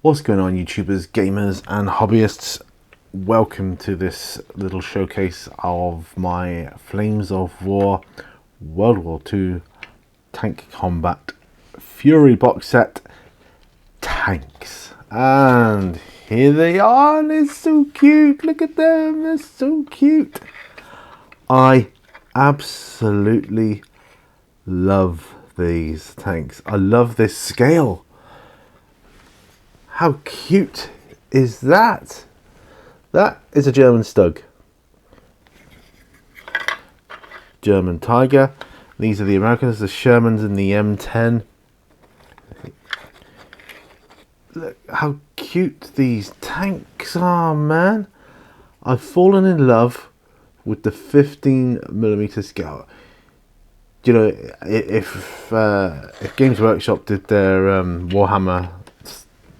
What's going on, YouTubers, gamers and hobbyists? Welcome to this little showcase of my Flames of War World War II Tank Combat Fury box set tanks. And here they are, they're so cute, look at them, they're so cute. I absolutely love these tanks. I love this scale. How cute is that? That is a German Stug. German Tiger. These are the Americans, the Shermans and the M10. Look how cute these tanks are, man. I've fallen in love with the 15mm scale. You know, if Games Workshop did their Warhammer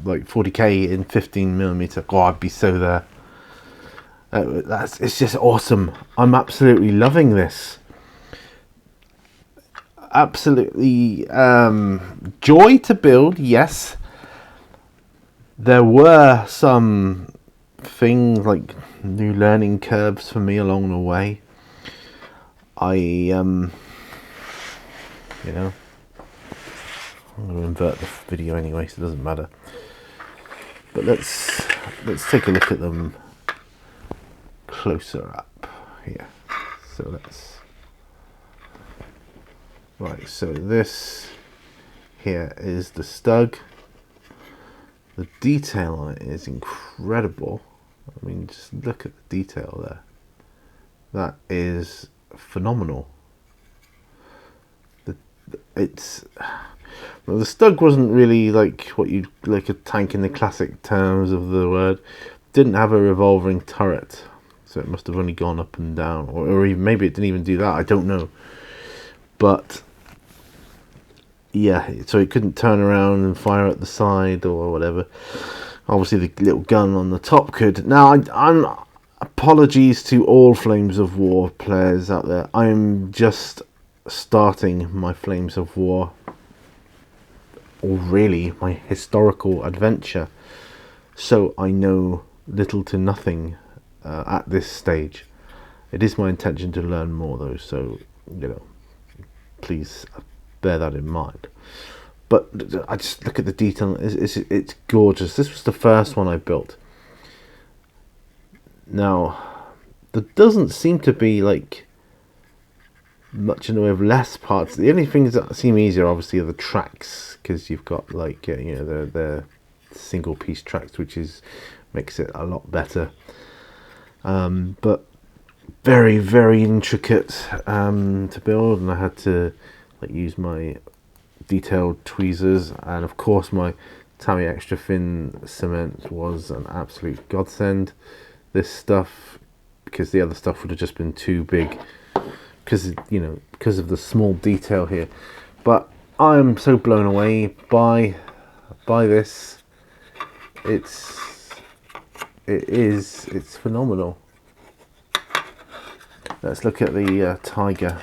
like 40k in 15mm, oh, I'd be so there. It's just awesome. I'm absolutely loving this. Absolutely joy to build. Yes, there were some things like new learning curves for me along the way. You know, I'm going to invert the video anyway, so it doesn't matter. But let's take a look at them closer up here. So so this here is the Stug. The detail on it is incredible. I mean, just look at the detail there. That is phenomenal. Well, the Stug wasn't really like what you'd like a tank in the classic terms of the word. Didn't have a revolving turret, so it must have only gone up and down, or even maybe it didn't even do that. I don't know. But yeah, so it couldn't turn around and fire at the side or whatever. Obviously, the little gun on the top could. Now, I'm apologies to all Flames of War players out there. I am just starting my Flames of War, or really my historical adventure, so I know little to nothing at this stage. It is my intention to learn more though, so you know, please bear that in mind. But I just look at the detail. It's gorgeous. This was the first one I built. Now there doesn't seem to be like much in the way of less parts. The only things that seem easier obviously are the tracks, because you've got like you know, the single piece tracks, which makes it a lot better. But very intricate to build, and I had to like use my detailed tweezers, and of course my Tamiya extra thin cement was an absolute godsend. This stuff, because the other stuff would have just been too big, because you know, because of the small detail here. But I'm so blown away by this. It's phenomenal. Let's look at the Tiger.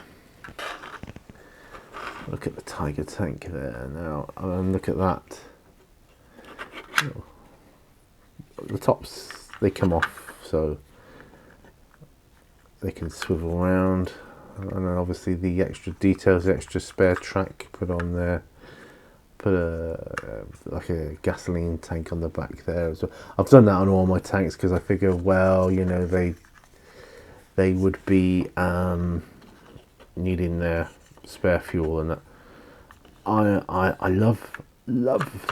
Look at the Tiger tank there now, and look at that. Oh. The tops, they come off so they can swivel around, and then obviously the extra details, the extra spare track put on there. Put like a gasoline tank on the back there as well. I've done that on all my tanks because I figure, well, you know, they would be needing their spare fuel, and that. I love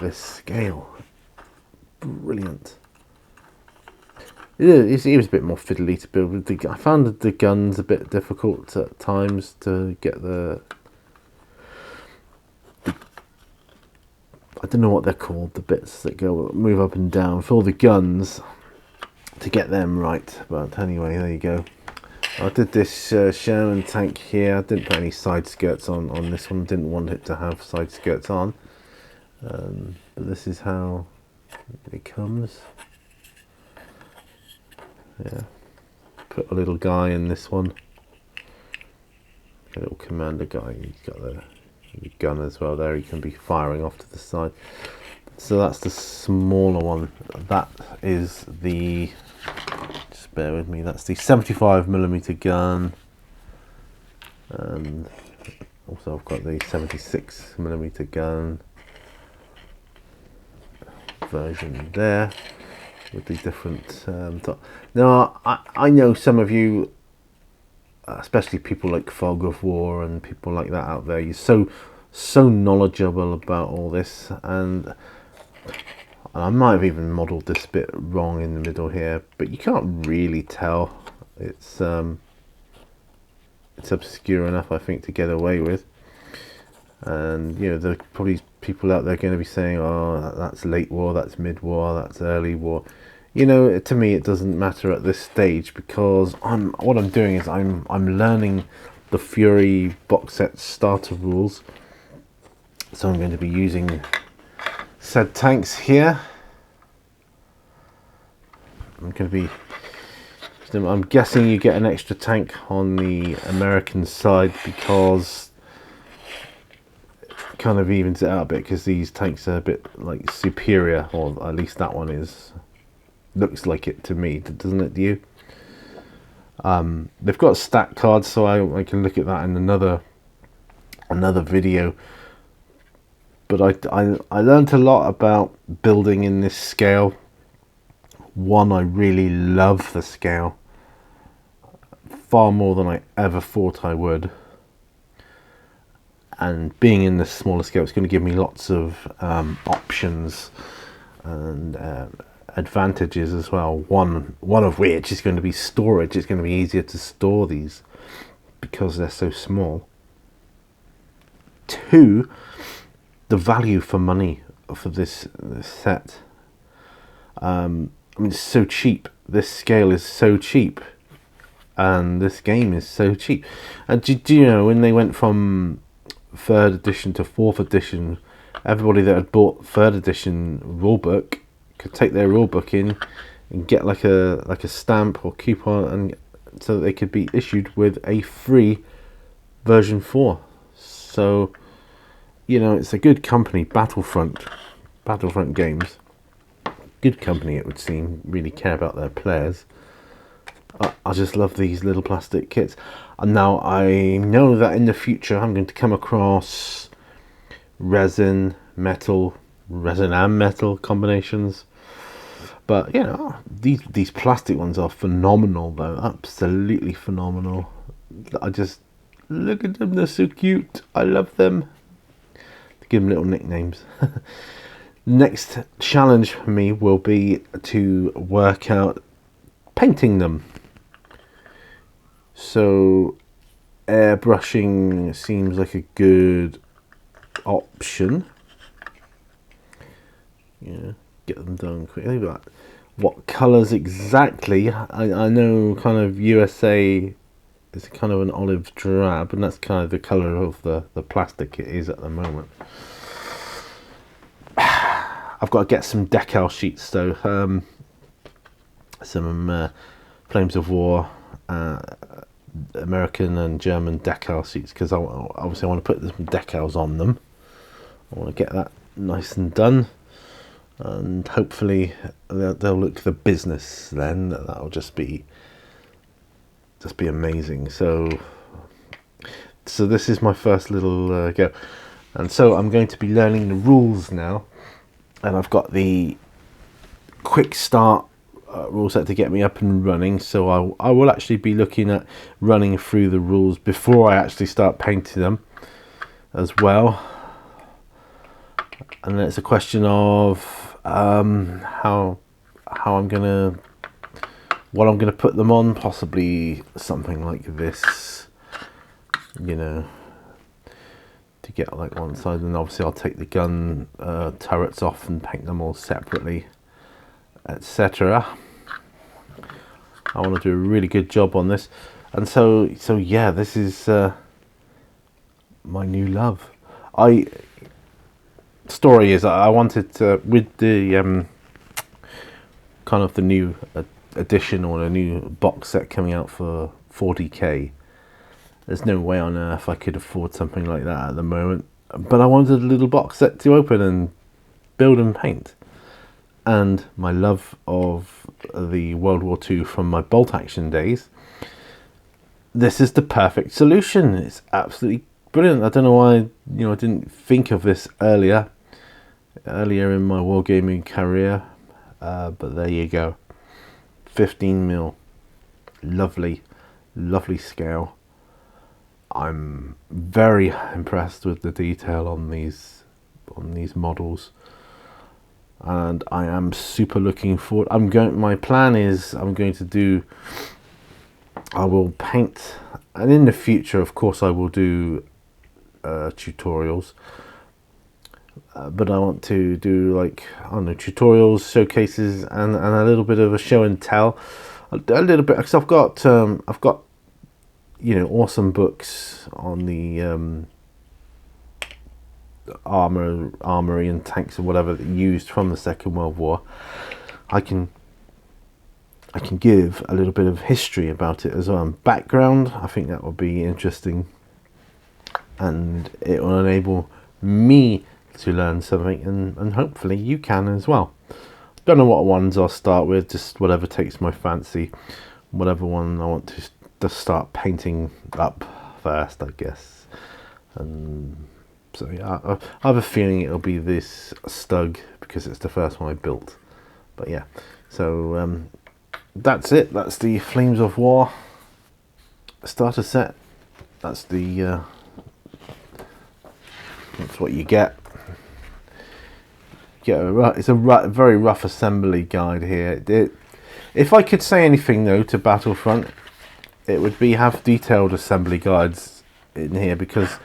this scale. Brilliant. It was a bit more fiddly to build. I found the guns a bit difficult at times to get the I don't know what they're called, the bits that move up and down for the guns, to get them right. But anyway, there you go. I did this Sherman tank here. I didn't put any side skirts on this one. Didn't want it to have side skirts on. But this is how it comes. Yeah. Put a little guy in this one. A little commander guy. He's got the gun as well there. He can be firing off to the side. So that's the smaller one. That is the, just bear with me, that's the 75mm gun. And also I've got the 76mm gun version there with the different top. Now I know some of you, especially people like Fog of War and people like that out there, you're so knowledgeable about all this, and I might have even modelled this bit wrong in the middle here, but you can't really tell. It's obscure enough, I think, to get away with. And you know, there are probably people out there going to be saying, "Oh, that's late war, that's mid-war, that's early war." You know, to me, it doesn't matter at this stage, because what I'm doing is I'm learning the Fury box set starter rules. So I'm going to be using said tanks here. I'm guessing you get an extra tank on the American side, because it kind of evens it out a bit, because these tanks are a bit like superior, or at least that one is. Looks like it to me, doesn't it to you? They've got stat cards, so I can look at that in another video. But I learned a lot about building in this scale. One, I really love the scale, far more than I ever thought I would. And being in this smaller scale, it's going to give me lots of options and advantages as well. One of which is going to be storage. It's going to be easier to store these because they're so small. Two, the value for money for this set. I mean, it's so cheap. This scale is so cheap, and this game is so cheap. And do you know, when they went from 3rd edition to 4th edition, everybody that had bought 3rd edition rulebook could take their rulebook in and get like a stamp or coupon, and so that they could be issued with a free version 4. So, you know, it's a good company, Battlefront Games. Good company, it would seem, really care about their players. I just love these little plastic kits. And now I know that in the future I'm going to come across resin and metal combinations. But you know, these plastic ones are phenomenal, though. Absolutely phenomenal. I just look at them, they're so cute. I love them. Give them little nicknames. Next challenge for me will be to work out painting them. So airbrushing seems like a good option. Yeah, get them done quickly. But what colours exactly? I know kind of USA is kind of an olive drab, and that's kind of the colour of the plastic it is at the moment. I've got to get some decal sheets though, some Flames of War American and German decal sheets, because obviously I want to put some decals on them. I want to get that nice and done, and hopefully they'll look the business then. That'll just be amazing. So this is my first little go, and so I'm going to be learning the rules now. And I've got the quick start rule set to get me up and running, so I will actually be looking at running through the rules before I actually start painting them as well. And then it's a question of what I'm gonna put them on. Possibly something like this, you know, to get like one side, and obviously I'll take the gun turrets off and paint them all separately, etc. I want to do a really good job on this, and so yeah, this is my new love. Story is I wanted to, with the kind of the new edition or a new box set coming out for 40k. There's no way on earth I could afford something like that at the moment. But I wanted a little box set to open and build and paint, and my love of the World War II from my bolt action days, this is the perfect solution. It's absolutely brilliant. I don't know why I didn't think of this earlier in my wargaming career, but there you go. 15mm, lovely scale. I'm very impressed with the detail on these models, and I am super looking forward. My plan is I will paint, and in the future of course I will do tutorials, but I want to do, like, I don't know, tutorials, showcases, and a little bit of a show and tell, a little bit, because I've got awesome books on the armory and tanks and whatever used from the Second World War. I can give a little bit of history about it as well, and background. I think that would be interesting, and it will enable me to learn something, and hopefully you can as well. Don't know what ones I'll start with, just whatever takes my fancy, whatever one I want to start painting up first, I guess. And so yeah, I have a feeling it'll be this Stug, because it's the first one I built. But yeah, so that's it. That's the Flames of War starter set. That's what you get. It's a very rough assembly guide here. If I could say anything though to Battlefront, it would be have detailed assembly guides in here, because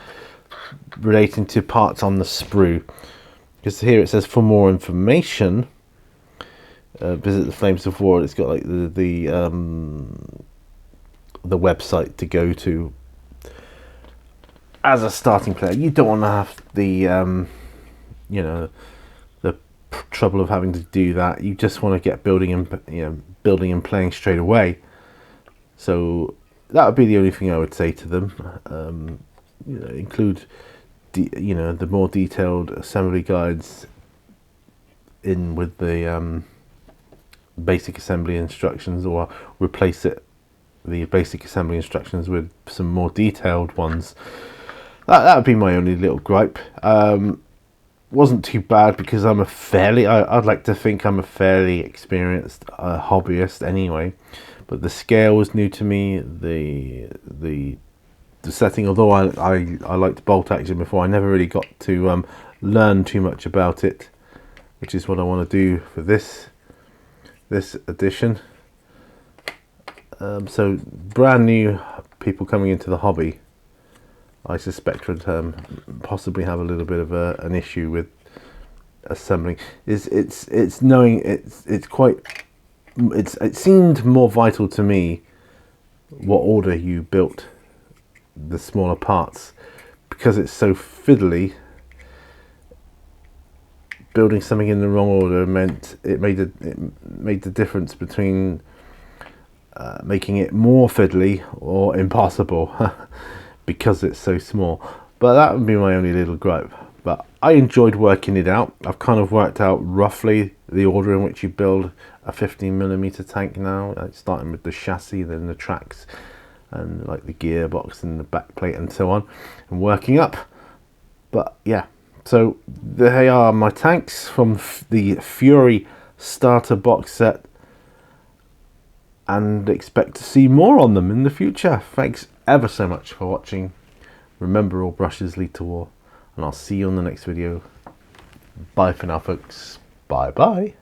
relating to parts on the sprue. Because here it says, for more information, visit the Flames of War. It's got like the website to go to. As a starting player, you don't want to have the the trouble of having to do that. You just want to get building and playing straight away. So that would be the only thing I would say to them. Include the more detailed assembly guides in with the basic assembly instructions, or replace the basic assembly instructions with some more detailed ones. That would be my only little gripe. Wasn't too bad, because I'd like to think I'm a fairly experienced hobbyist anyway. But the scale was new to me. The setting, although I liked bolt action before, I never really got to learn too much about it, which is what I want to do for this edition. So brand new people coming into the hobby, I suspect, would possibly have a little bit of an issue with assembling. It seemed more vital to me what order you built the smaller parts, because it's so fiddly. Building something in the wrong order made the difference between making it more fiddly or impossible because it's so small. But that would be my only little gripe. But I enjoyed working it out. I've kind of worked out roughly the order in which you build a 15mm tank now, starting with the chassis, then the tracks, and like the gearbox and the backplate and so on, and working up. But yeah, so they are my tanks from the Fury starter box set, and expect to see more on them in the future. Thanks ever so much for watching. Remember, all brushes lead to war, and I'll see you on the next video. Bye for now, folks. Bye bye.